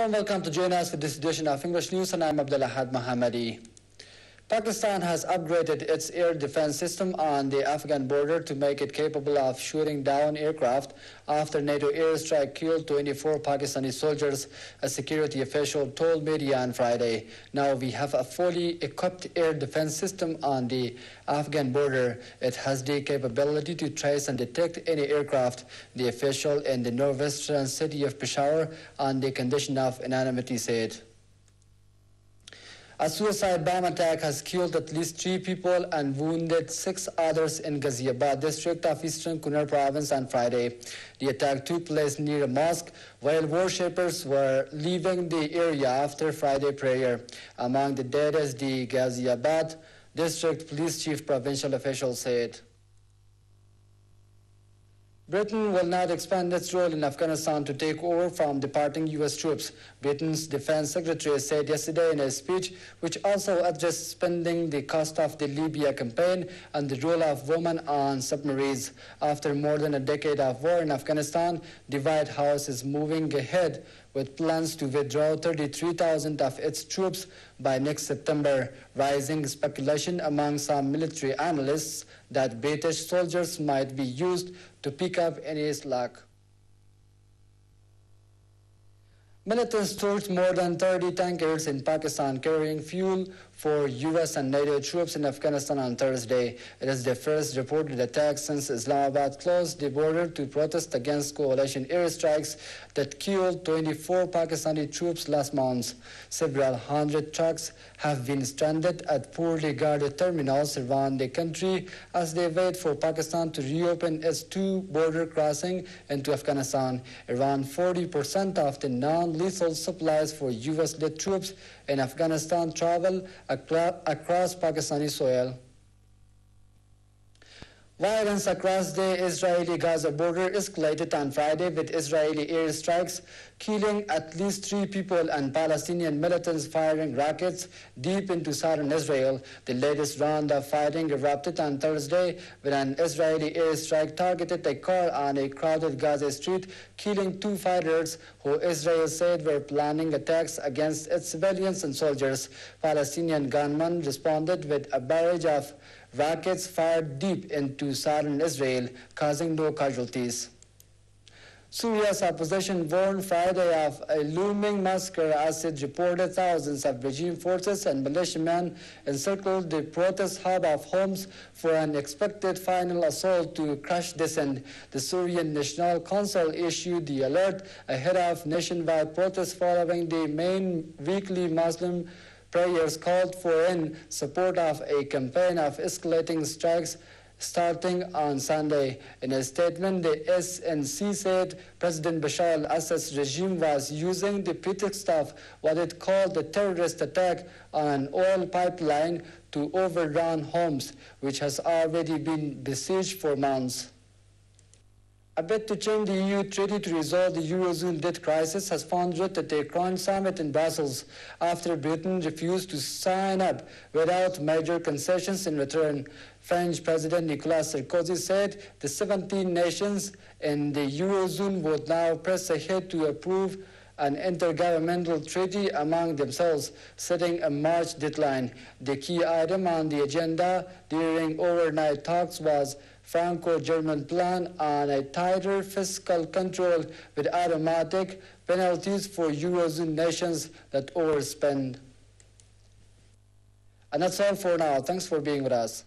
Warm welcome to join us for this edition of English News, and I'm Abdulahad Mohammadi. Pakistan has upgraded its air defense system on the Afghan border to make it capable of shooting down aircraft after NATO airstrike killed 24 Pakistani soldiers, a security official told media on Friday. Now we have a fully equipped air defense system on the Afghan border. It has the capability to trace and detect any aircraft, the official in the northwestern city of Peshawar on the condition of anonymity said. A suicide bomb attack has killed at least 3 people and wounded 6 others in Ghaziabad district of eastern Kunar province on Friday. The attack took place near a mosque while worshippers were leaving the area after Friday prayer. Among the dead is the Ghaziabad district police chief, provincial official said. Britain will not expand its role in Afghanistan to take over from departing U.S. troops, Britain's defense secretary said yesterday in a speech, which also addressed spending, the cost of the Libya campaign, and the role of women on submarines. After more than a decade of war in Afghanistan, the White House is moving ahead with plans to withdraw 33,000 of its troops by next September, rising speculation among some military analysts that British soldiers might be used to pick up any slack. Militants torched more than 30 tankers in Pakistan carrying fuel for U.S. and NATO troops in Afghanistan on Thursday. It is the first reported attack since Islamabad closed the border to protest against coalition airstrikes that killed 24 Pakistani troops last month. Several hundred trucks have been stranded at poorly guarded terminals around the country as they wait for Pakistan to reopen its 2 border crossing into Afghanistan. Around 40% of the non-lethal supplies for U.S.-led troops in Afghanistan travel across Pakistani soil. Violence across the Israeli-Gaza border escalated on Friday with Israeli airstrikes, killing at least 3 people and Palestinian militants firing rockets deep into southern Israel. The latest round of fighting erupted on Thursday when an Israeli airstrike targeted a car on a crowded Gaza street, killing 2 fighters who Israel said were planning attacks against its civilians and soldiers. Palestinian gunmen responded with a barrage of rockets fired deep into southern Israel, causing no casualties. Syria's opposition warned Friday of a looming massacre as it reported thousands of regime forces and militiamen encircled the protest hub of Homs for an expected final assault to crush dissent. The Syrian National Council issued the alert ahead of nationwide protests following the main weekly Muslim prayers called for in support of a campaign of escalating strikes starting on Sunday. In a statement, the SNC said President Bashar al-Assad's regime was using the pretext of what it called a terrorist attack on an oil pipeline to overrun Homs, which has already been besieged for months. A bid to change the EU treaty to resolve the Eurozone debt crisis has found root at a current summit in Brussels after Britain refused to sign up without major concessions in return. French President Nicolas Sarkozy said the 17 nations in the Eurozone would now press ahead to approve an intergovernmental treaty among themselves, setting a March deadline. The key item on the agenda during overnight talks was Franco-German plan on a tighter fiscal control with automatic penalties for Eurozone nations that overspend. And that's all for now. Thanks for being with us.